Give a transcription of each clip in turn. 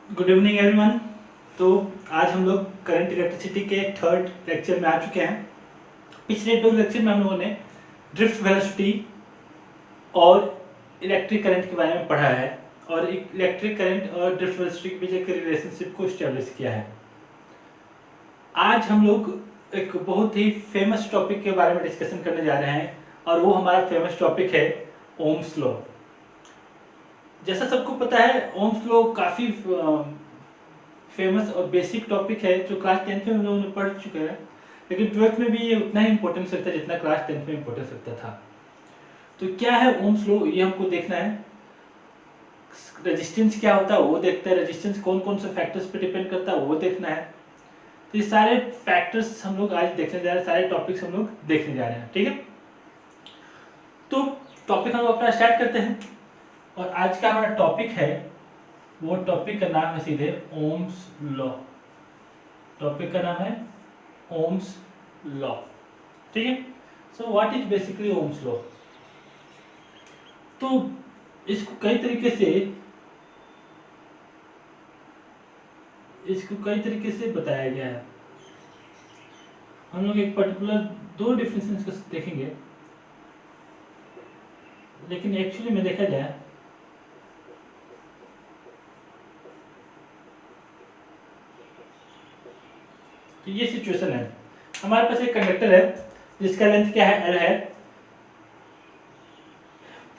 Good evening everyone. तो आज हम लोग करंट इलेक्ट्रिसिटी के थर्ड लेक्चर में आ चुके हैं। पिछले दो लेक्चर में हम लोगों ने ड्रिफ्ट वेलोसिटी और इलेक्ट्रिक करंट के बारे में पढ़ा है और इलेक्ट्रिक करंट और ड्रिफ्ट वेलोसिटी के बीच एक रिलेशनशिप को स्टैब्लिश किया है। आज हम लोग एक बहुत ही फेमस टॉपिक के बारे में डिस्कशन करने जा रहे हैं और वो हमारा फेमस टॉपिक है ओम्स लॉ। जैसा सबको पता है ओम्स लॉ काफ़ी फेमस और बेसिक टॉपिक है जो क्लास 10th में हम लोगों ने पढ़ चुके हैं, लेकिन 12th में भी ये उतना ही इंपॉर्टेंस रखता है जितना क्लास 10th में इंपॉर्टेंस रखता था। तो क्या है ओम्स लॉ, ये हमको देखना है। रेजिस्टेंस क्या होता है वो देखते हैं, रेजिस्टेंस कौन कौन से फैक्टर्स पे डिपेंड करता है वो देखना है। तो ये सारे फैक्टर्स हम लोग आज देखने जा रहे हैं, सारे टॉपिक्स हम लोग देखने जा रहे हैं, ठीक है। तो टॉपिक हम लोग अपना स्टार्ट करते हैं और आज का हमारा टॉपिक है, वो टॉपिक का नाम है सीधे ओम्स लॉ। टॉपिक का नाम है ओम्स लॉ, ठीक है। So what is basically Ohm's law. तो इसको कई तरीके से बताया गया है। हम लोग एक पर्टिकुलर दो डिफरेंसेस को देखेंगे, लेकिन एक्चुअली में देखा जाए तो ये सिचुएशन है। हमारे पास एक कंडक्टर है जिसका लेंथ क्या है, एल है,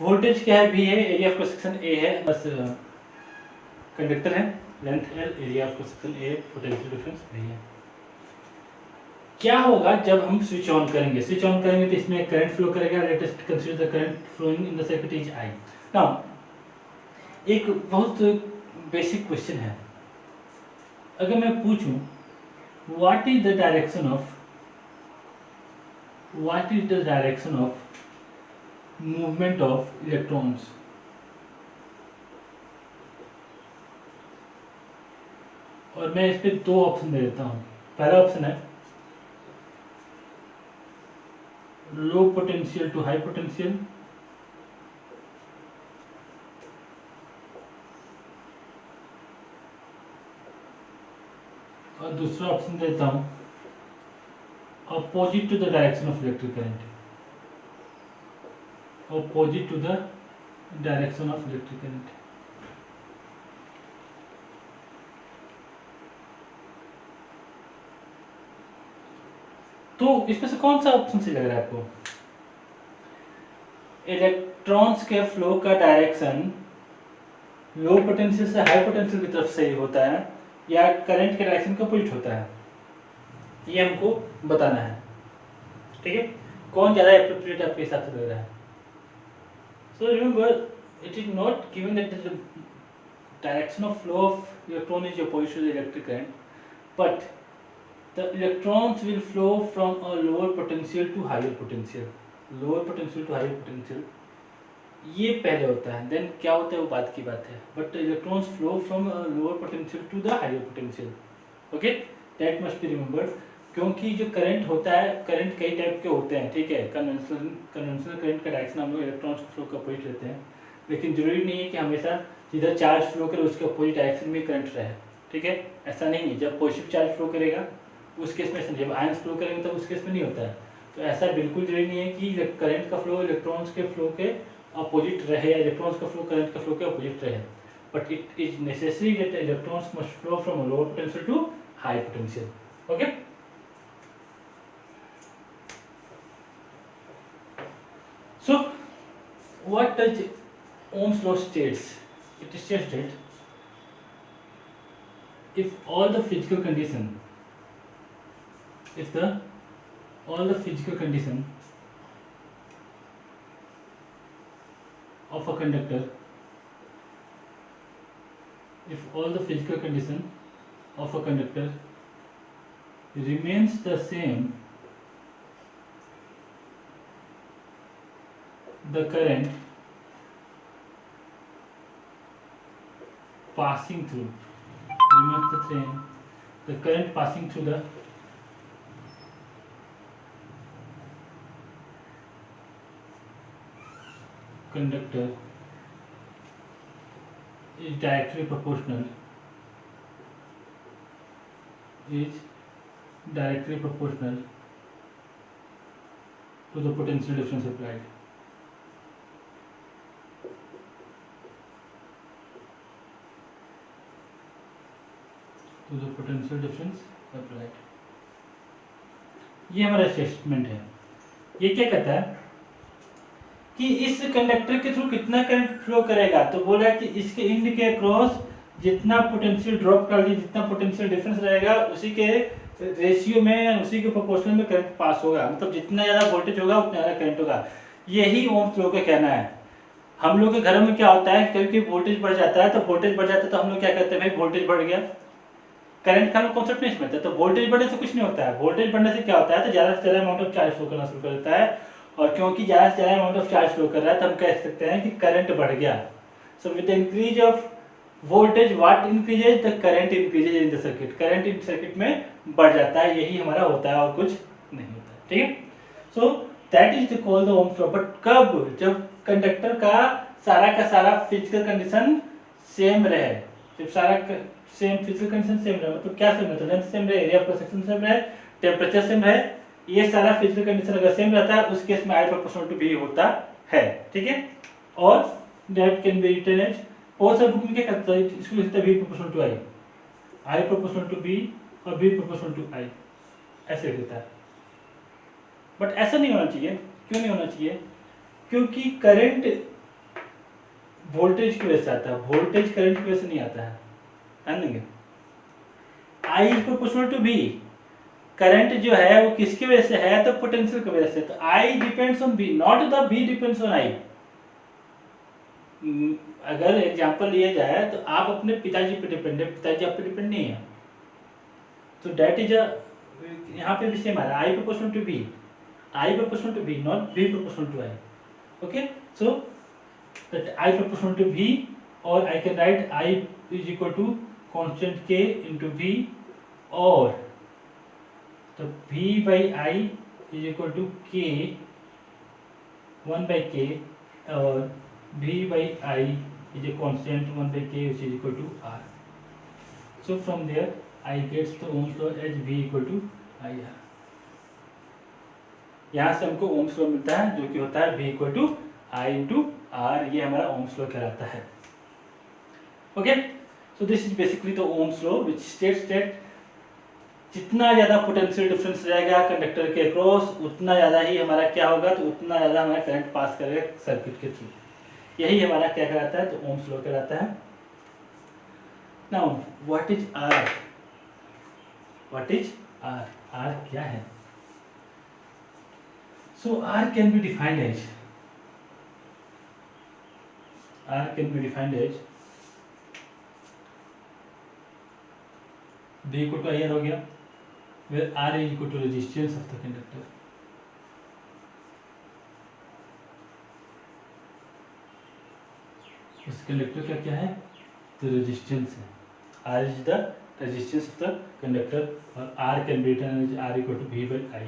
वोल्टेज क्या है, वी है, area of cross section A है। बस कंडक्टर है, length L, area of cross section A, potential difference V है। क्या होगा जब हम स्विच ऑन करेंगे? स्विच ऑन करेंगे तो इसमें करंट फ्लो करेगा। Let us consider the current flowing in the circuit is I. Now एक बहुत बेसिक क्वेश्चन है, अगर मैं पूछूं what is the direction of movement of electrons, और मैं इस पे दो ऑप्शन दे देता हूँ। पहला ऑप्शन है low potential to high potential, और दूसरा ऑप्शन देता हूँ opposite to the direction of electric current, opposite to the direction of electric current. तो इसमें से कौन सा ऑप्शन सही लग रहा है आपको? इलेक्ट्रॉन्स के फ्लो का डायरेक्शन लो पोटेंशियल से हाई पोटेंशियल की तरफ सही होता है या करंट के डायरेक्शन के अपोजिट होता है, ये हमको बताना है, ठीक है। कौन ज़्यादा एप्रोप्रिएट आपके हिसाब से लग रहा है? So remember, it is not given that the direction of flow of electron is opposite to the electric current, but the electrons will flow from a lower potential to higher potential, lower potential to higher potential, ये पहले होता है, then क्या होता है वो बात की बात है। But electrons flow from lower potential to the higher potential, okay, that must be remembered. क्योंकि जो करंट होता है, करंट कई टाइप के होते हैं, ठीक है। कन्वेंशनल करंट का डायरेक्शन हम लोग इलेक्ट्रॉन्स के फ्लो का अपोजिट लेते हैं, लेकिन जरूरी नहीं है कि हमेशा जिधर चार्ज फ्लो करे उसके अपोजिट डायरेक्शन में करंट रहे, ठीक है। ऐसा नहीं है, जब पॉजिटिव चार्ज फ्लो करेगा उस केस में, जब आयंस फ्लो करेंगे तब उस केस में नहीं होता है। तो ऐसा बिल्कुल जरूरी नहीं है कि करंट का फ्लो इलेक्ट्रॉन्स के फ्लो के अपोजिट रहे या इलेक्ट्रॉन्स का फ्लो करंट का फ्लो के अपोजिट रहे, but it is necessary that electrons must flow from lower potential to high potential, okay. So what does Ohm's law states? It states that if all the physical condition of a conductor, if all the physical condition of a conductor remains the same, the current passing through remains the same, the current passing through the conductor is directly proportional is directly proportional to the potential difference applied. To the potential difference applied. ये हमारा statement है। ये क्या कहता है कि इस conductor के थ्रू कितना करंट फ्लो करेगा, तो बोला कि इसके इंड के अक्रॉस जितना पोटेंशियल ड्रॉप कर दी, जितना पोटेंशियल डिफरेंस रहेगा उसी के रेशियो में, उसी के प्रोपोर्शनल में करंट पास होगा। मतलब जितना ज़्यादा वोल्टेज होगा उतना ज़्यादा करंट होगा। यही ओम्स लॉ का कहना है। हम लोग के घरों में क्या होता है, क्योंकि वोल्टेज बढ़ जाता है, तो वोल्टेज बढ़ जाता है तो हम लोग क्या करते हैं, भाई वोल्टेज बढ़ गया, करंट का कॉन्सेप्ट नहीं समझते। तो वोल्टेज बढ़ने से कुछ नहीं होता है। वोल्टेज बढ़ने से क्या होता है, तो ज़्यादा से ज़्यादा अमाउंट ऑफ चार्ज फ्लो करना शुरू कर देता है, और क्योंकि ज़्यादा से ज़्यादा अमाउंट ऑफ चार्ज फ्लो कर रहा है तो हम कह सकते हैं कि करंट बढ़ गया। So with the increase of voltage what increases, the current increases in the circuit. Current in circuit में बढ़ जाता है, यही हमारा होता है और कुछ नहीं होता है। ठीक है, so that is the called the Ohm's law. But कब, जब कंडक्टर का सारा फिजिकल कंडीशन सेम रहे, जब सारा सेम फिजिकल कंडीशन सेम रहे, मतलब क्या सेम रहे, लेंथ सेम रहे, area of cross section same रहे, टेम्परेचर सेम है, ये सारा फिजिकल कंडीशन अगर सेम रहता है उस केस में I प्रोपोर्शनल टू B होता है। ठीक है, और that can be written as, और सब बुक में क्या करता है, इसको लिखता है V proportional to I proportional to B और B प्रोपोर्शनल टू I, ऐसे लिखता है। बट ऐसा नहीं होना चाहिए। क्यों नहीं होना चाहिए, क्योंकि करंट वोल्टेज की वजह से आता है, वोल्टेज करंट की वजह से नहीं आता है। ध्यान देंगे, I is proportional to B, current जो है वो किसकी वजह से है, तो पोटेंशियल की वजह से। तो I depends on B, not the B depends on I। अगर एग्जांपल लिया जाए तो आप अपने पिताजी पे डिपेंड है, पिताजी आप पे डिपेंड नहीं है, तो दैट इज अ, यहाँ पे भी सेम आ रहा है, I proportional to B, I proportional to B, not B proportional to I। Okay, so that I proportional to B, और I can write I is equal to constant K into B, और तो V by I is equal to K 1 by K, और V by I is a constant 1 by K which is equal to R. So from there I gets the Ohm's law as V equal to IR. यहाँ से हमको Ohm's law मिलता है जो कि होता है V equal to I into R। ये हमारा Ohm's law कहलाता है। Okay, so this is basically the Ohm's law which states that जितना ज़्यादा पोटेंशियल डिफरेंस रहेगा कंडक्टर के अक्रॉस, उतना ज़्यादा ही हमारा क्या होगा, तो उतना ज़्यादा हमारा करंट पास करेगा सर्किट के थ्रू। यही हमारा क्या कहलाता है, तो ओम्स लॉ कहलाता है। Now what is R, what is R, R क्या है। So R can be defined as, R can be defined as B equal to IR हो गया, where R is equal to resistance of the conductor। उस conductor का क्या है, तो resistance है। R is the resistance of the conductor, और R can be written as R equal to V by I,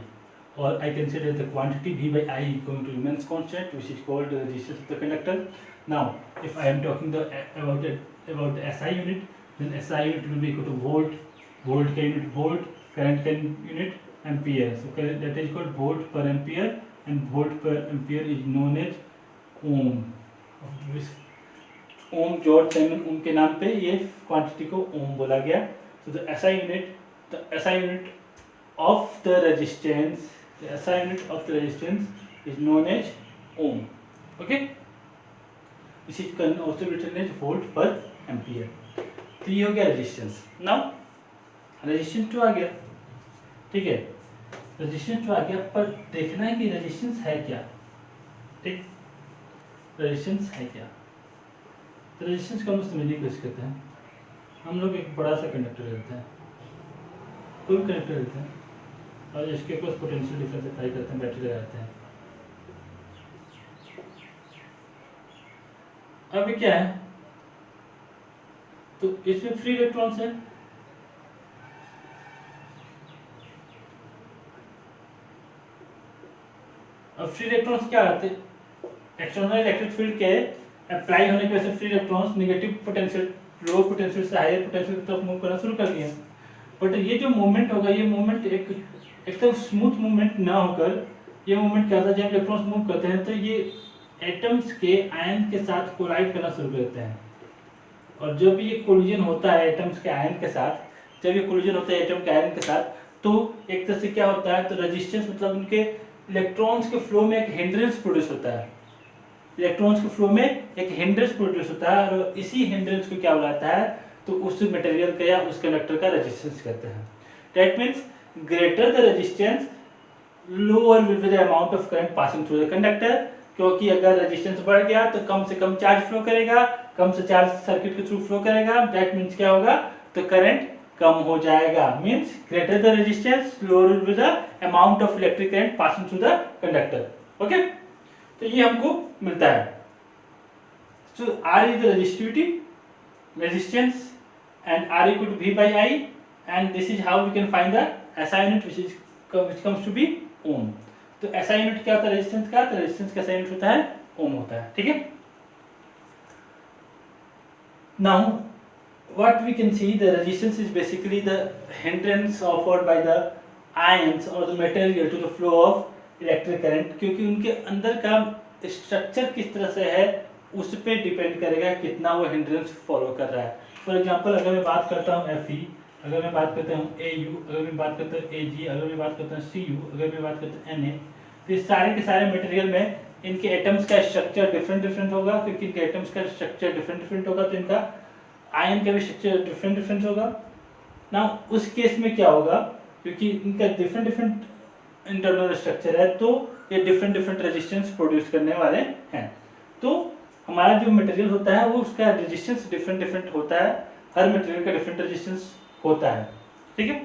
or I can say that the quantity V by I is going to remains constant, which is called the resistance of the conductor. Now if I am talking about the SI unit, then SI unit will be equal to volt, volt का unit volt, current का unit ampere, so that is called volt per ampere, and volt per ampere is known as ohm। Ohm, George Simon Ohm के नाम पे ये quantity को ohm बोला गया। So the SI unit of the resistance, the SI unit of the resistance is known as ohm. Okay, this is can also be written as volt per ampere. तो ये हो गया रेजिस्टेंस। नाउ रेजिस्टेंस टू आ गया, ठीक है, resistance two आ गया, पर देखना है कि रेजिस्टेंस है क्या। ठीक, रेजिस्टेंस है क्या, तो रेजिस्टेंस को हम समझने की कोशिश करते हैं। हम लोग एक बड़ा सा कंडक्टर लेते हैं, कोई भी कंडक्टर लेते हैं, और इसके पास पोटेंशियल डिफरेंस अप्लाई करते हैं, बैटरी लगाते हैं। अब क्या है, तो इसमें फ्री इलेक्ट्रॉन्स है, अब फ्री इलेक्ट्रॉन्स क्या आते हैं, एक्सटर्नल इलेक्ट्रिक फील्ड के अप्लाई होने की वजह से free electrons negative potential, low potential से हायर पोटेंशियल की तरफ मूव करना शुरू कर दिए। बट ये जो मूवमेंट होगा, ये मूवमेंट एकदम स्मूथ मूवमेंट ना होकर ये मूवमेंट क्या होता है, जब इलेक्ट्रॉन्स मूव करते हैं तो ये एटम्स के आयन के साथ कोलाइड करना शुरू करते हैं, और जब ये कोलिजन होता है एटम्स के आयन के साथ, जब ये कोलिजन होता है एटम के आयन के साथ, तो एक तरह से क्या होता है, तो रेजिस्टेंस मतलब उनके इलेक्ट्रॉन्स के फ्लो में एक हिंड्रेंस प्रोड्यूस होता है, इलेक्ट्रॉन्स के फ्लो में एक हिंड्रेंस प्रोड्यूस होता है, और इसी हिंड्रेंस को क्या बुलाता है, तो उस मटेरियल का या उस कंडक्टर का रेजिस्टेंस कहते हैं। That means greater the resistance lower will be the amount of current passing through the conductor, क्योंकि अगर रेजिस्टेंस बढ़ गया तो कम से कम चार्ज फ्लो करेगा, कम से चार्ज सर्किट के थ्रू फ्लो करेगा, दैट मीन्स क्या होगा, तो करंट कम हो जाएगा। Means greater the resistance lower will be the amount of electric current passing through the conductor. Okay, तो ये हमको मिलता है। सो R is the resistivity, resistance, and R equal to V by I, and this is how we can find the SI unit which comes to be ohm। तो SI unit क्या होता है resistance का, तो रेजिस्टेंस का SI unit होता है ओम होता है, ठीक है। Now what we can see, the resistance is basically the hindrance offered by the ions or the material to the flow of electric current, क्योंकि उनके अंदर का स्ट्रक्चर किस तरह से है उस पर डिपेंड करेगा कितना वो हिंड्रेंस फॉलो कर रहा है। फॉर एग्जांपल अगर मैं बात करता हूँ Fe, अगर मैं बात करता हूँ Au, अगर मैं बात करता हूँ Ag, अगर मैं बात करता हूँ Cu, अगर मैं बात करता हूँ Na, तो इस सारे के सारे मटेरियल में इनके एटम्स का स्ट्रक्चर डिफरेंट होगा, क्योंकि इनके एटम्स का स्ट्रक्चर डिफरेंट होगा तो इनका आयन का भी स्ट्रक्चर डिफरेंट होगा ना। उस केस में क्या होगा, क्योंकि इनका डिफरेंट इंटरनल स्ट्रक्चर है तो ये डिफरेंट रेजिस्टेंस प्रोड्यूस करने वाले हैं। तो हमारा जो मटेरियल होता है वो उसका रेजिस्टेंस डिफरेंट होता है, हर मटेरियल का डिफरेंट रेजिस्टेंस होता है, ठीक है।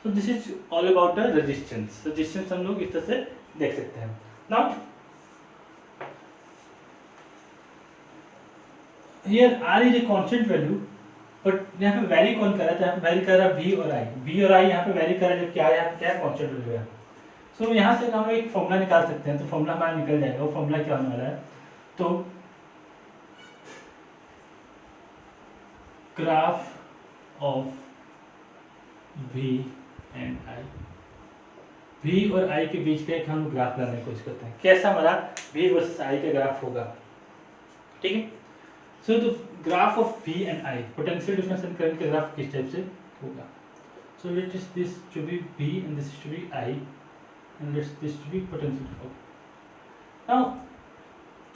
So this is all about the resistance. Resistance हम लोग इस तरह से देख सकते हैं। Now here R is a constant value, but यहाँ पे वैरी कौन कर रहा है, यहाँ पे वैरी कर रहा है V और I, V और I यहाँ पे वैरी कर रहा है, जबकि R यहाँ पे क्या कांस्टेंट वैल्यू है। सो यहाँ से हम एक फॉर्मूला निकाल सकते हैं, तो फॉर्मूला हमारा निकल जाएगा। वो फॉर्मूला क्या होने वाला है, तो graph of V and I, V और I के बीच का एक हम ग्राफ लाने की कोशिश करते हैं, कैसा हमारा V वर्सेस I का ग्राफ होगा, ठीक है। So the graph of V and I, potential difference and current का ग्राफ किस टाइप से होगा। So let this to be V and this to be I and let's this to be potential. Now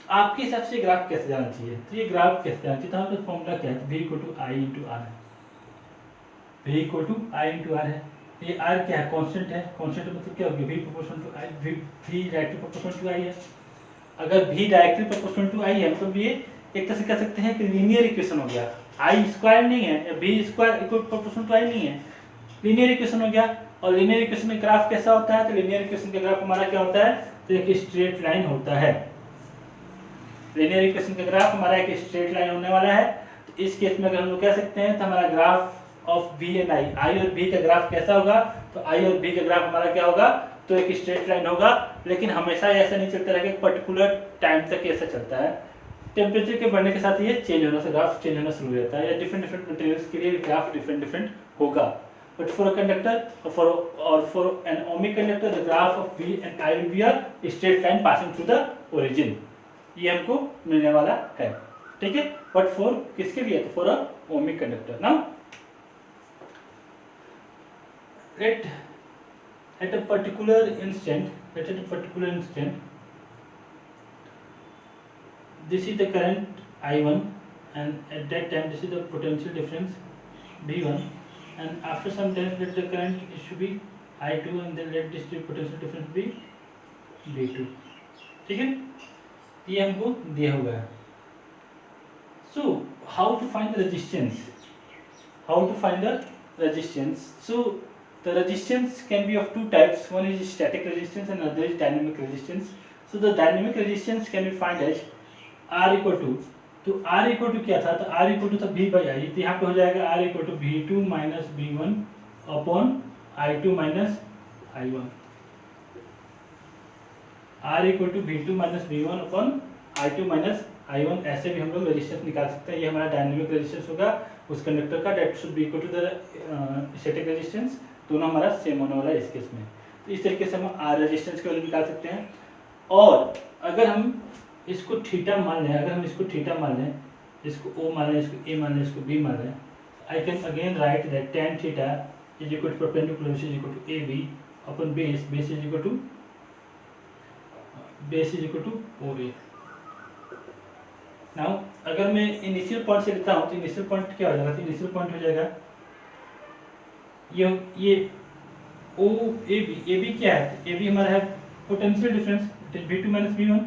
आपके हिसाब से graph कैसे जाना चाहिए, तो ये ग्राफ कैसे जाना चाहिए, तो हमारे पास फॉर्मूला क्या है, V equal to I into R है, V equal to I into R है। ये R क्या है, कांस्टेंट है, कांस्टेंट मतलब क्या होगा, V proportional to I, V directly proportional to I है। अगर V directly proportional to I है तो ये एक तरह से कह सकते हैं कि लीनियर इक्वेशन हो गया, I स्क्वायर नहीं है, V square equal proportional to I नहीं है, लीनियर इक्वेशन हो गया। और लीनियर इक्वेशन का ग्राफ कैसा होता है, तो लीनियर इक्वेशन का ग्राफ हमारा क्या होता है, तो एक स्ट्रेट लाइन होता है। लीनियर इक्वेशन का ग्राफ हमारा एक स्ट्रेट लाइन होने वाला है। तो इस केस में अगर हम लोग कह सकते हैं तो हमारा graph of V and I और V का ग्राफ कैसा होगा, तो I और V का ग्राफ हमारा क्या होगा, तो एक स्ट्रेट लाइन होगा। लेकिन हमेशा ऐसा नहीं चलता रहेगा, एक पर्टिकुलर टाइम तक ऐसा चलता है। टेम्परेचर के बढ़ने के साथ ये चेंज होना से ग्राफ चेंज होना शुरू हो जाता है, या डिफरेंट मटेरियल्स के लिए ग्राफ डिफरेंट होगा। But for a conductor for an ohmic conductor the graph of V and I will be a straight line passing through the origin, ये हमको मिलने वाला है, ठीक है। बट फॉर किसके लिए, तो for a ohmic conductor. Now let at a particular instant, this is the current I1 and at that time this is the potential difference V1, and after some time let the current it should be I2 and then let this potential difference be V2, ठीक है। ये हमको दिया हुआ है। So how to find the resistance, so the resistance can be of two types, one is static resistance and another is dynamic resistance। So the dynamic resistance can be found as R equal to, तो R equal to क्या था, तो R equal to था V by I, तो यहाँ पे हो जाएगा R equal to V2 minus V1 upon I2 minus I1, R equal to V2 minus V1 upon I2 minus I1 ऐसे भी हम लोग रेजिस्टेंस निकाल सकते हैं। ये हमारा डायनेमिक रेजिस्टेंस होगा उस कंडक्टर का, that should be equal to the static resistance, दोनों हमारा सेम होने वाला है इस केस में। तो इस तरीके से हम आर रेजिस्टेंस की वैल्यू निकाल सकते हैं। और अगर हम इसको थीटा मान लें, अगर हम इसको थीटा मान लें, इसको ओ मान लें, इसको ए मान लें, इसको बी मान लें, I can again write that tan theta is equal to perpendicular is equal to A B upon base, base is equal to O A. Now अगर मैं इनिशियल पॉइंट से लेता हूँ तो इनिशियल पॉइंट क्या हो जाएगा, तो इनिशियल पॉइंट हो जाएगा ये ओ ए बी क्या है, ए बी हमारा है potential difference, it is V2 minus V1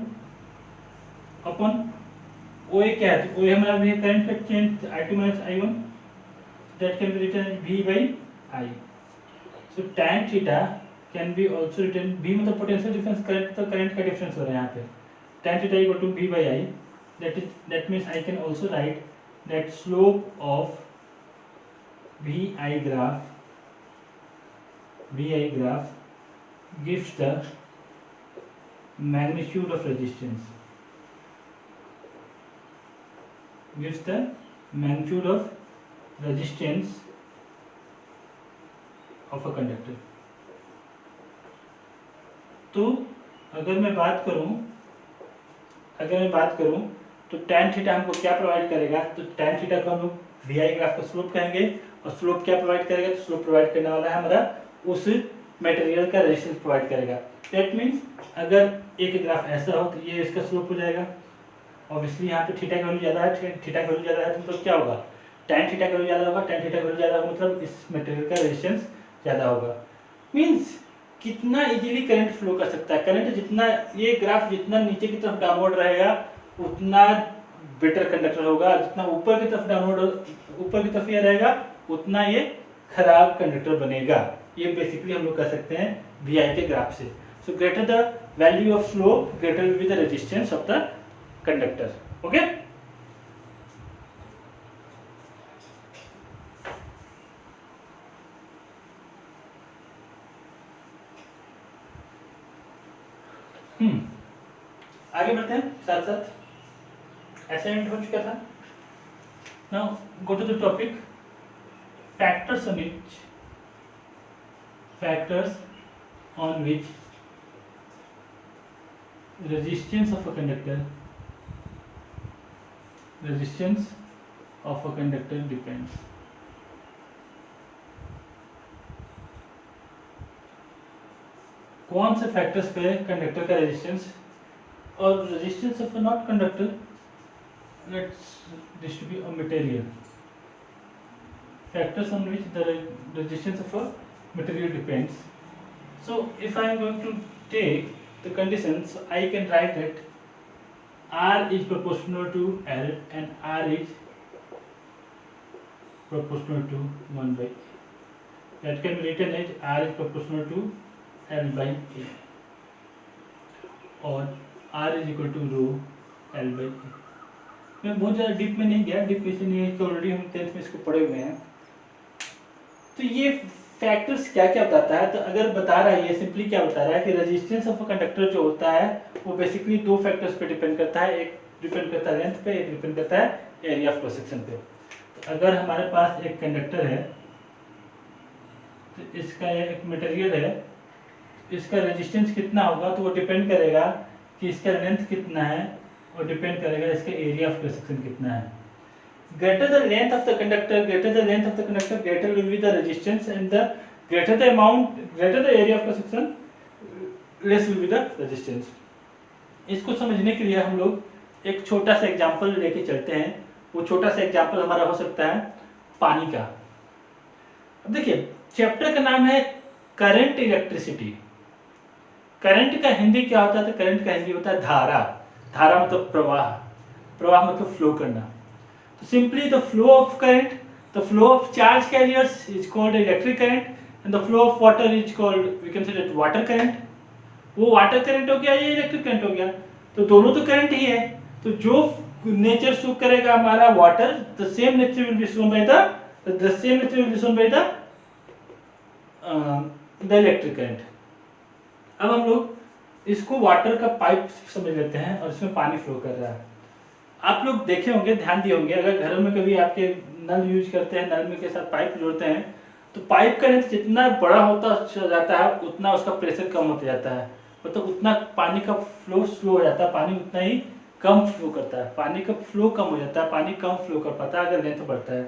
upon O A क्या है, तो ओ ए हमारा भी करंट का change I2 minus I1, that can be written as V by I। So tan theta can be also written, V मतलब potential difference, current तो current का difference हो रहा है यहाँ पे, tan theta equal to V by I, that means I can also write that slope of VI graph gives the magnitude of resistance, of a conductor। तो अगर मैं बात करूं तो tan थीटा हमको क्या प्रोवाइड करेगा, तो tan थीटा को हम लोग VI ग्राफ का स्लोप कहेंगे, और स्लोप क्या प्रोवाइड करेगा, तो स्लोप प्रोवाइड करने वाला है हमारा उस मटेरियल का रेजिस्टेंस प्रोवाइड करेगा। दैट मीन्स अगर एक ग्राफ ऐसा हो तो ये इसका स्लोप हो जाएगा, ऑब्वियसली यहाँ पे थीटा का वैल्यू ज़्यादा है, थीटा का वैल्यू ज़्यादा है तो मतलब क्या होगा, tan थीटा का वैल्यू ज़्यादा होगा, tan थीटा का वैल्यू ज़्यादा होगा मतलब इस मटेरियल का रेजिस्टेंस ज़्यादा होगा। मीन्स कितना इजीली करंट फ्लो कर सकता है, करंट जितना, ये ग्राफ जितना नीचे की तरफ डाउनवर्ड रहेगा उतना बेटर कंडक्टर होगा, जितना ऊपर की तरफ ये रहेगा उतना ये खराब कंडक्टर बनेगा। ये बेसिकली हम लोग कह सकते हैं VI के ग्राफ से। So greater the value of slope greater will be the resistance of the conductor. Okay, आगे बढ़ते हैं, साथ साथ असाइनमेंट हो चुका था। Now go to the topic factors on which resistance of a conductor depends। कौन से फैक्टर्स पे कंडक्टर का रेजिस्टेंस और resistance of a not conductor, let's this to be a material, factors on which the resistance of a material depends। So if I am going to take the conditions, I can write that R is proportional to L and R is proportional to 1 by A। That can be written as R is proportional to L by A और R is equal to rho L by A। मैं बहुत ज़्यादा deep में नहीं गया, deep इसलिए नहीं है कि ऑलरेडी हम 10th में इसको पढ़े हुए हैं। तो ये फैक्टर्स क्या क्या बताता है, तो अगर बता रहा है, ये सिंपली क्या बता रहा है कि रेजिस्टेंस ऑफ अ कंडक्टर जो होता है वो बेसिकली दो फैक्टर्स पे डिपेंड करता है, एक डिपेंड करता है लेंथ पे, एक डिपेंड करता है एरिया ऑफ क्रॉस सेक्शन पे। तो अगर हमारे पास एक कंडक्टर है तो इसका एक मटेरियल है, इसका रेजिस्टेंस कितना होगा तो वो डिपेंड करेगा कि इसका लेंथ कितना है और डिपेंड करेगा इसका एरिया ऑफ क्रॉस सेक्शन कितना है। Greater the length of the conductor, greater will be the resistance, and the greater the area of cross section, less will be the resistance। इसको समझने के लिए हम लोग एक छोटा सा एग्जांपल लेके चलते हैं। वो छोटा सा एग्जांपल हमारा हो सकता है पानी का। अब देखिए, चैप्टर का नाम है करंट इलेक्ट्रिसिटी। करंट का हिंदी क्या होता है, तो करंट का हिंदी होता है धारा। धारा मतलब प्रवाह, प्रवाह मतलब फ्लो करना। So simply the flow of current, the flow of charge carriers is called electric current, and the flow of water is called, we can say that water current। वो वाटर करंट हो गया, ये electric current हो गया, तो दोनों तो current ही है। तो जो नेचर शो करेगा हमारा water, the same nature will be shown by the electric current। अब हम लोग इसको वाटर का पाइप समझ लेते हैं और इसमें पानी फ्लो कर रहा है। आप लोग देखे होंगे, ध्यान दिए होंगे, अगर घरों में कभी आपके नल यूज करते हैं, नल में के साथ पाइप जोड़ते हैं, तो पाइप का लेंथ जितना बड़ा होता जाता है उतना उसका प्रेशर कम होता जाता है, मतलब उतना पानी का फ्लो स्लो हो जाता है, पानी उतना ही कम फ्लो करता है, पानी का फ्लो कम हो जाता है, पानी कम फ्लो कर पाता है अगर लेंथ बढ़ता है।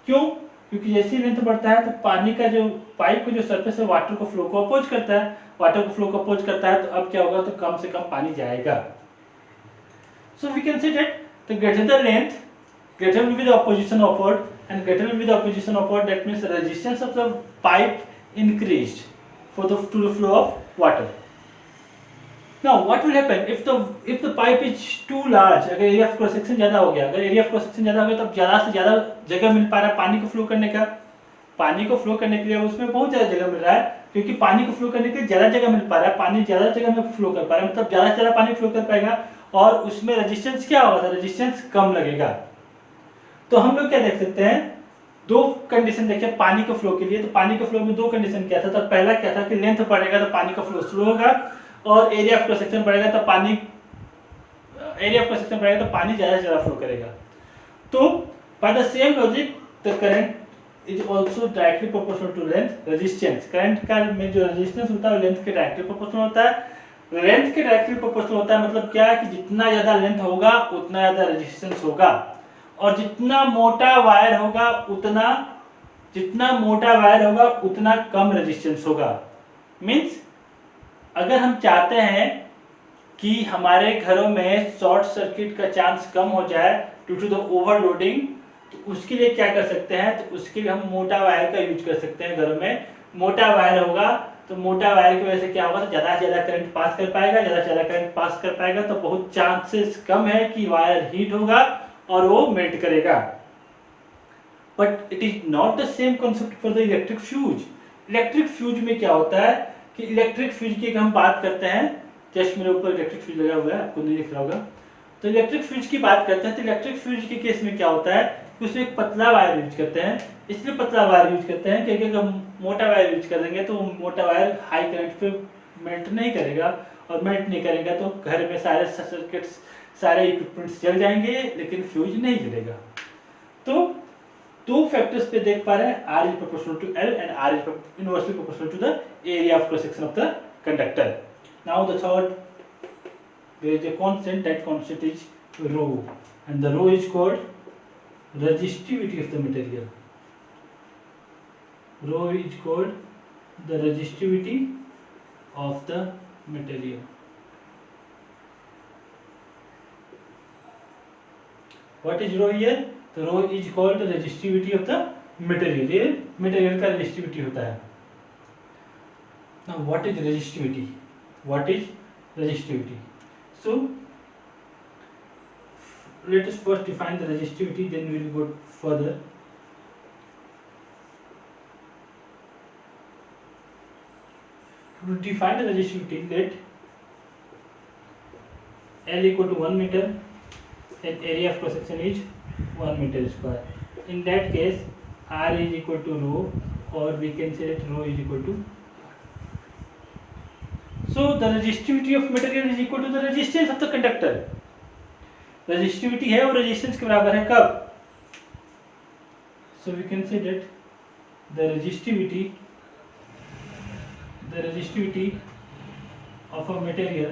क्यों? क्योंकि जैसे ही लेंथ बढ़ता है तो पानी का जो पाइप का जो सरफेस है वाटर को फ्लो को अपोज करता है, वाटर को फ्लो को अपोज करता है, तो अब क्या होगा, तो कम से कम पानी जाएगा। So we can say that the greater the length, greater will be the opposition upward, and greater will be the opposition upward. That means the resistance of the pipe increased for the to the flow of water. Now what will happen if the pipe is too large? अगर area of cross section ज़्यादा हो गया, अगर area of cross section ज़्यादा हो गया, तब ज़्यादा से ज़्यादा जगह मिल पा रहा है पानी को फ्लो करने का। पानी को फ्लो करने के लिए उसमें बहुत ज़्यादा जगह मिल रहा है, क्योंकि पानी को फ्लो करने के लिए ज़्यादा जगह मिल पा रहा है, पानी ज़्यादा जगह में फ्लो कर पा रहा है, मतलब ज़्यादा से ज़्यादा पानी फ्लो कर पाएगा, और उसमें रेजिस्टेंस क्या होगा, रेजिस्टेंस कम लगेगा। तो हम लोग क्या देख सकते हैं, दो कंडीशन देखें पानी के फ्लो के लिए। तो पानी के फ्लो में दो कंडीशन क्या था, तो पहला क्या था कि लेंथ बढ़ेगा तो पानी का फ्लो स्लो होगा, और एरिया ऑफ क्रॉस सेक्शन बढ़ेगा तो पानी ज़्यादा से ज़्यादा फ्लो करेगा। तो by the same logic the current is also directly proportional to length resistance। Current का में जो रेजिस्टेंस होता है लेंथ के डायरेक्टली प्रोपोर्शनल होता है। लेंथ के डायरेक्टली प्रोपोर्शनल होता है मतलब क्या, कि जितना ज़्यादा लेंथ होगा उतना ज़्यादा रेजिस्टेंस होगा, और जितना मोटा वायर होगा उतना कम रेजिस्टेंस होगा। मीन्स अगर हम चाहते हैं कि हमारे घरों में शॉर्ट सर्किट का चांस कम हो जाए ड्यू टू द ओवरलोडिंग, तो उसके लिए क्या कर सकते हैं, तो उसके लिए हम मोटा वायर का यूज कर सकते हैं। घरों में मोटा वायर होगा तो मोटा वायर की वजह से क्या होगा, तो ज़्यादा से ज़्यादा करंट पास कर पाएगा, ज़्यादा से ज़्यादा करंट पास कर पाएगा, तो बहुत चांसेस कम है कि वायर हीट होगा और वो मेल्ट करेगा। But it is not the same concept for the electric fuse. Electric fuse में क्या होता है कि इलेक्ट्रिक फ्यूज की हम बात करते हैं, जस्ट मेरे ऊपर इलेक्ट्रिक फ्यूज लगा हुआ है, आपको नहीं दिख रहा होगा। तो इलेक्ट्रिक फ्यूज की बात करते हैं, तो इलेक्ट्रिक फ्यूज के केस में क्या होता है कि उसमें एक पतला वायर यूज करते हैं। इसलिए पतला वायर यूज करते हैं क्योंकि अगर मोटा वायर यूज कर देंगे तो मोटा वायर हाई करंट पे मेल्ट नहीं करेगा, और मेल्ट नहीं करेगा तो घर में सारे सर्किट्स, सारे इक्विपमेंट्स जल जाएंगे लेकिन फ्यूज नहीं जलेगा। तो दो फैक्टर्स पे देख पा रहे हैं, R is proportional to L and R is inversely proportional to the area of cross section of the conductor. Now the third, there is a constant, that constant is rho, and the rho is called resistivity of the material. Rho is called the resistivity of the material. What is rho here? तो rho is called the resistivity of the material। ये material का resistivity होता है। Now what is resistivity? What is resistivity? So let us first define the resistivity, then we will go further. To define the resistivity, let L equal to 1 meter and area of cross section is 1 meter square. In that case, R is equal to rho, or we can say that rho is equal to R. So the resistivity of material is equal to the resistance of the conductor. Resistivity है और resistance के बराबर है कब? So we can say that the resistivity of a material,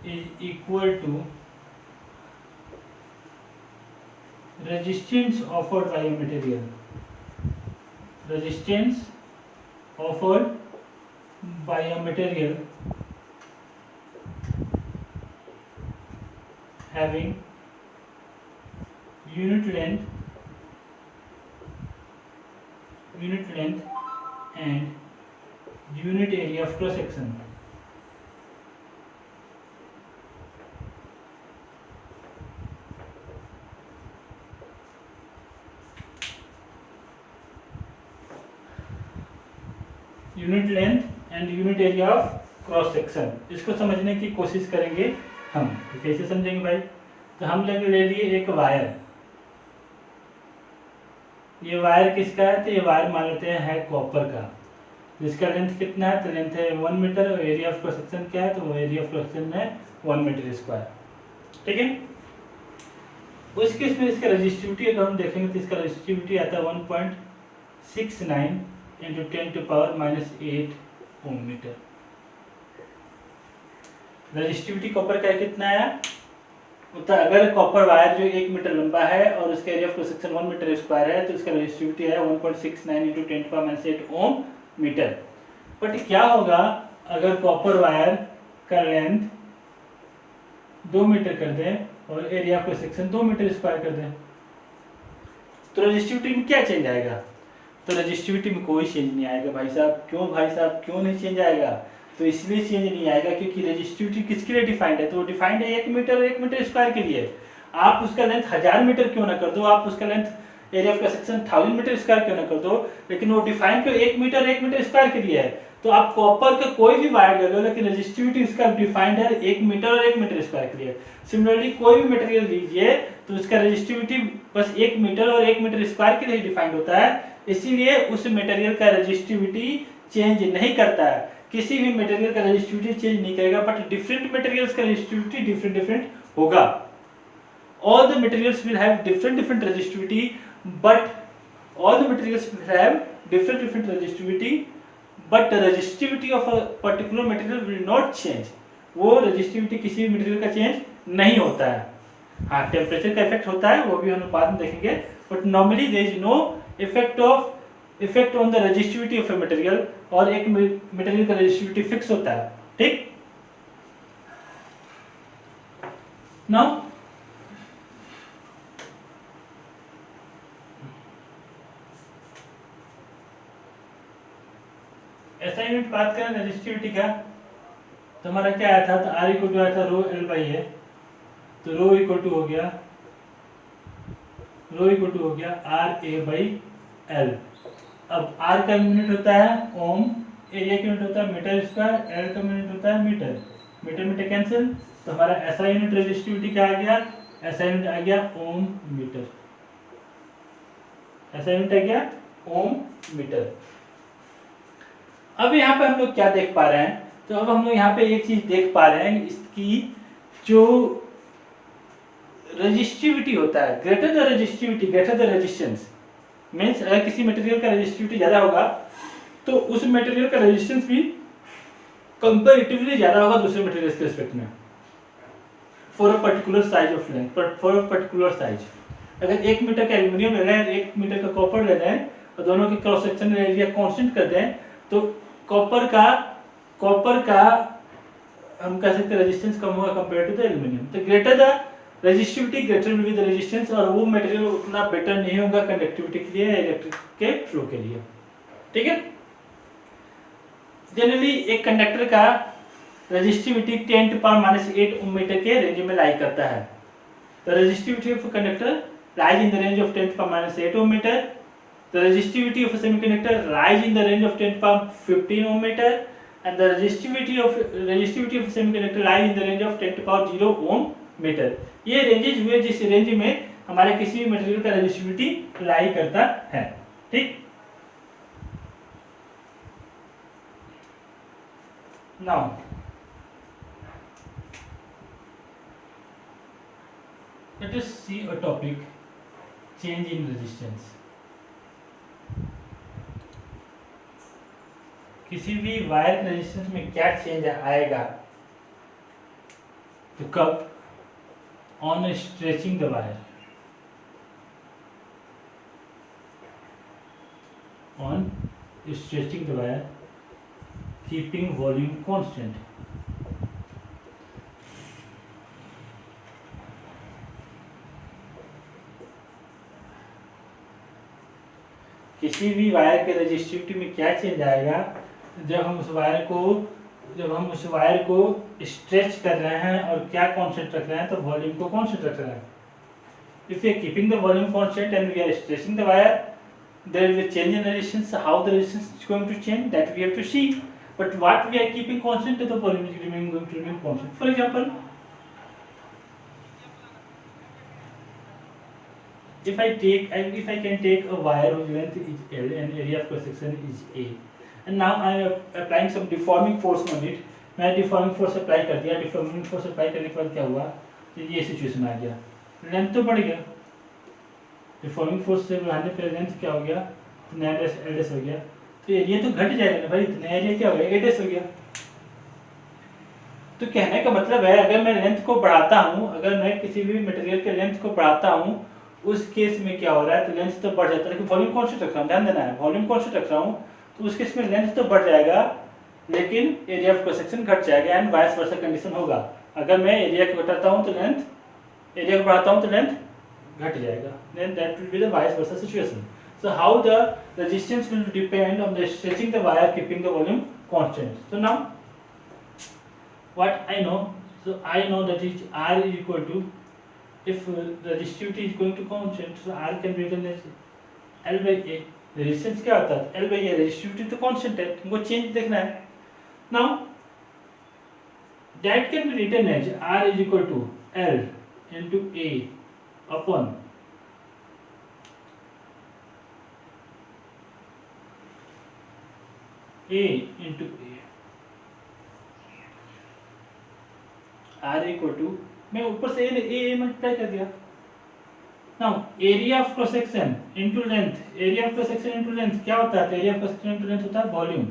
is equal to resistance offered by a material. Resistance offered by a material having unit length and unit area of cross section. Unit length and unit area of cross section, इसको समझने की कोशिश करेंगे हम। तो कैसे समझेंगे भाई, तो हम ले लिए एक वायर। ये वायर किसका है, तो ये वायर मान लेते हैं है कॉपर का। जिसका लेंथ कितना है, तो लेंथ है 1 मीटर और एरिया ऑफ क्रॉस सेक्शन क्या है, तो वो एरिया ऑफ क्रॉस सेक्शन है 1 मीटर स्क्वायर। ठीक है, उस केस में इसका रेजिस्टिविटी अगर हम देखेंगे तो इसका रेजिस्टिविटी आता है 1.69 इंटू 10⁻⁻8 ओम मीटर। रेजिस्टिविटी कॉपर का कितना आया, तो अगर कॉपर वायर जो 1 मीटर लंबा है और उसका area of cross section 1 metre square है, तो इसका रेजिस्टिविटी है 1.69 इंटू 10⁻⁸ ओम मीटर। बट क्या होगा अगर कॉपर वायर का लेंथ 2 मीटर कर दें और area of cross section 2 metre square कर दें, तो रेजिस्टिविटी में क्या चेंज आएगा, तो रेजिस्टिविटी में कोई चेंज नहीं आएगा भाई साहब। क्यों भाई साहब, क्यों नहीं चेंज आएगा, तो इसलिए चेंज नहीं आएगा क्योंकि रेजिस्टिविटी किसके लिए डिफाइंड है, तो वो डिफाइंड है 1 मीटर और 1 मीटर स्क्वायर के लिए। आप उसका लेंथ 1000 मीटर क्यों ना कर दो, आप उसका length area of cross section 1000 metre square क्यों ना कर दो, लेकिन वो डिफाइंड तो 1 मीटर 1 मीटर स्क्वायर के लिए है। तो आप कॉपर का कोई भी वायर ले लो, लेकिन रेजिस्टिविटी इसका डिफाइंड है 1 मीटर और 1 मीटर स्क्वायर के लिए। सिमिलरली कोई भी मटेरियल लीजिए तो उसका रेजिस्टिविटी बस 1 मीटर और 1 मीटर स्क्वायर के लिए डिफाइंड होता है, इसीलिए उस मटेरियल का रेजिस्टिविटी चेंज नहीं करता है। किसी भी मटेरियल का रेजिस्टिविटी चेंज नहीं करेगा, बट डिफरेंट मटेरियल्स का रेजिस्टिविटी डिफरेंट डिफरेंट होगा। All the materials will have different resistivity, but all the materials will have different resistivity, but the resistivity of a particular material will not change. वो resistivity किसी भी material का change नहीं होता है। हाँ, temperature का इफेक्ट होता है, वो भी हम बाद में देखेंगे, but normally there is no effect on the resistivity of a material, और एक मटेरियल का रेजिस्टिविटी फिक्स होता है। ठीक, नाउ ऐसा यूनिट बात करें रेजिस्टिविटी का, तो हमारा क्या आया था, तो R इक्वल टू आया था रो L बाई ए, तो रो इक्वल टू हो गया R A बाई L। अब R का यूनिट होता है ओम, एरिया का यूनिट होता है मीटर स्क्वायर, L का यूनिट होता है मीटर, मीटर मीटर कैंसिल, तो हमारा ऐसा यूनिट रेजिस्टिविटी का आ गया, ऐसा यूनिट आ गया ओम मीटर, ऐसा यूनिट आ गया ओम मीटर। अब यहाँ पे हम लोग क्या देख पा रहे हैं, तो अब हम लोग यहाँ पे एक चीज देख पा रहे हैं, इसकी जो रेजिस्टिविटी होता है, greater the resistivity greater the resistance, means अगर किसी मटेरियल का रेजिस्टिविटी ज्यादा होगा तो उस मटेरियल का रेजिस्टेंस भी कंपैरेटिवली ज्यादा होगा दूसरे मटेरियल्स के रिस्पेक्ट में, for a particular size of length, for a particular size. अगर 1 मीटर का एल्यूमिनियम ले रहे हैं, 1 मीटर का कॉपर ले रहे हैं, और दोनों के क्रॉस सेक्शन एरिया कांस्टेंट कर दें, तो कॉपर का हम कह सकते हैं रेजिस्टेंस कम होगा कंपेयर टू द एल्यूमिनियम। तो greater the resistivity greater will be the resistance, और वो मटेरियल उतना बेटर नहीं होगा कंडक्टिविटी के लिए, इलेक्ट्रिक के फ्लो के लिए। ठीक है, जनरली एक कंडक्टर का रेजिस्टिविटी 10⁻⁸ ओम मीटर के रेंज में लाई करता है। The resistivity of a conductor lies in the range of 10⁻⁸ ohm metre. The resistivity of a semiconductor rise in the range of 10⁻15 ohm meter, and the resistivity of a semiconductor lies in the range of 10⁻0 ohm meter। ये ranges हुए जिस range में हमारे किसी भी material का resistivity लाई करता है। ठीक, now let us see a topic, change in resistance। किसी भी वायर के रेजिस्टेंस में क्या चेंज आएगा, तो कब, on stretching the wire, on stretching the wire keeping volume constant. किसी भी वायर के रेजिस्टिविटी में क्या चेंज आएगा, जब हम उस वायर को स्ट्रेच कर रहे हैं और क्या कांस्टेंट रख रहे हैं, तो वॉल्यूम को कांस्टेंट रख रहे हैं। If we are keeping the volume constant and we are stretching the wire, there will change in resistance. How the resistance is going to change, that we have to see, but what we are keeping constant, the volume is remaining going to remain constant. For example, if I can take a wire whose length is L and area of cross section is A, and now I am applying some deforming force on it. मैं deforming force apply कर दिया, deforming force apply करने के बाद क्या हुआ, तो ये सिचुएशन आ गया, लेंथ तो बढ़ गया, डिफॉर्मिंग फोर्स से बढ़ाने पर लेंथ क्या हो गया, नया डेस एल डेस हो गया, तो एरिया तो घट जाएगा ना भाई, नया एरिया क्या हो गया, ए डेस हो गया। तो कहने का मतलब है अगर मैं लेंथ को बढ़ाता हूँ, अगर मैं किसी भी मटेरियल के लेंथ को बढ़ाता हूँ, उस केस में क्या हो रहा है, तो लेंथ तो बढ़ जाता है, लेकिन वॉल्यूम कांस्टेंट रख रहा हूँ, ध्यान देना है, वॉल्यूम कांस्टेंट रख रहा हूँ, तो उस केस में लेंथ तो बढ़ जाएगा लेकिन एरिया ऑफ क्रॉस सेक्शन घट जाएगा, एंड वाइस वर्सा कंडीशन होगा। अगर मैं एरिया को घटाता हूँ तो लेंथ, एरिया को बढ़ाता हूँ तो लेंथ घट जाएगा, then that will be the vice versa situation. So how the resistance will depend on the stretching the wire, keeping the volume constant. So now what I know, so I know that is R is equal to, if the resistivity is going to constant, so R can be written as L by A. Resistance क्या होता है, L by A, resistivity तो constant है, तुमको change देखना है। Now that can be written as R is equal to L into A upon A into A, R equal to, मैं ऊपर से A मल्टीप्लाई कर दिया। Now area of cross section into length, area of cross section into length क्या होता है, area of cross section into length होता है volume,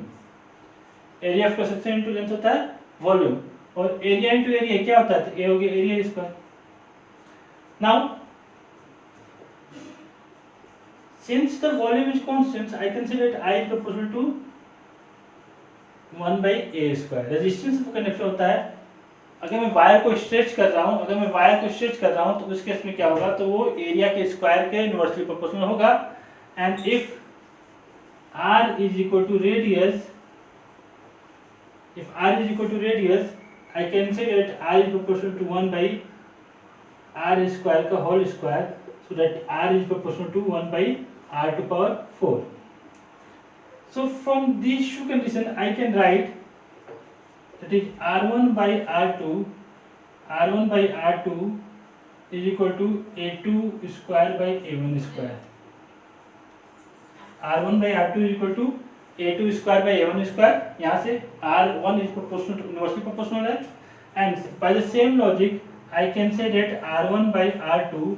area of cross section into length होता है वॉल्यूम, और एरिया इनटू एरिया क्या होता है, तो ए हो गया area square. Now since the volume is constant, I can say that I is proportional to 1 by a square. Resistance का कंडक्टर होता है, अगर मैं वायर को स्ट्रेच कर रहा हूँ, अगर मैं वायर को स्ट्रेच कर रहा हूँ तो उस केस में क्या होगा, तो वो एरिया के स्क्वायर के इनवर्सली प्रोपोर्शनल होगा। And if r is equal to radius, if r is equal to radius, I can say that r is proportional to 1 by r square का whole square, so that r is proportional to 1 by r to power 4. So from these two conditions I can write that is r1 by r2, r1 by r2 is equal to a2 square by a1 square, r1 by r2 is equal to a2 square by a1 square, यहाँ से r1 is proportional to inversely proportional है, and by the same logic I can say that r1 by r2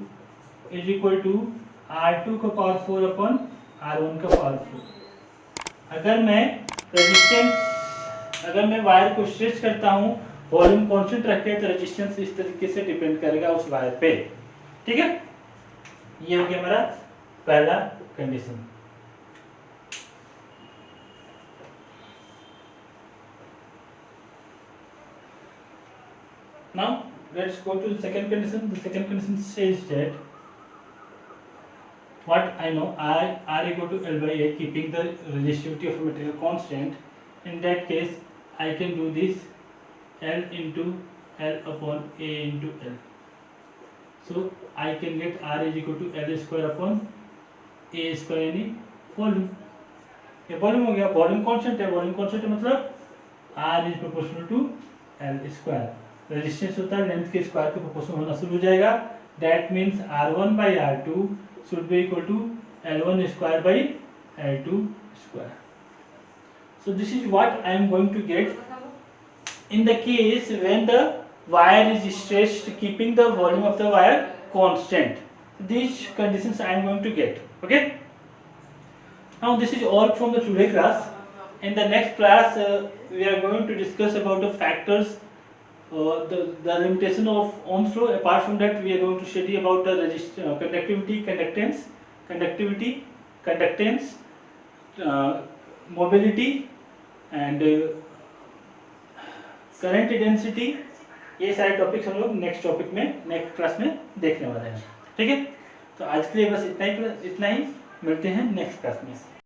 is equal to r2 का power 4 upon r1 का power 4। अगर मैं resistance, अगर मैं wire को स्ट्रेच करता हूँ वॉल्यूम कांस्टेंट रख के, तो रेजिस्टेंस इस तरीके से डिपेंड करेगा उस वायर पे, ठीक है। ये हो गया हमारा पहला condition. Now let's go to the second condition. The second condition says that what I know, R equal to L by A, keeping the resistivity of a material constant. In that case I can do this L into L upon A into L, so I can get R is equal to L square upon A square यानी volume, ये volume हो गया, volume constant है, volume constant मतलब R is proportional to L square, resistance होता है length के square के प्रोपोर्शनल होना शुरू हो जाएगा, that means R1 by R2 should be equal to L1 square by L2 square. So this is what I am going to get in the case when the wire is stretched keeping the volume of the wire constant. These conditions I am going to get, okay. Now this is all from the today class. In the next class we are going to discuss about the factors, the limitation of Ohm's law. Apart from that we are going to study about the conductivity, conductance, mobility and current density। ये सारे topics हम लोग next class में देखने वाले हैं, ठीक है। तो आज के लिए बस इतना ही, मिलते हैं नेक्स्ट क्लास में।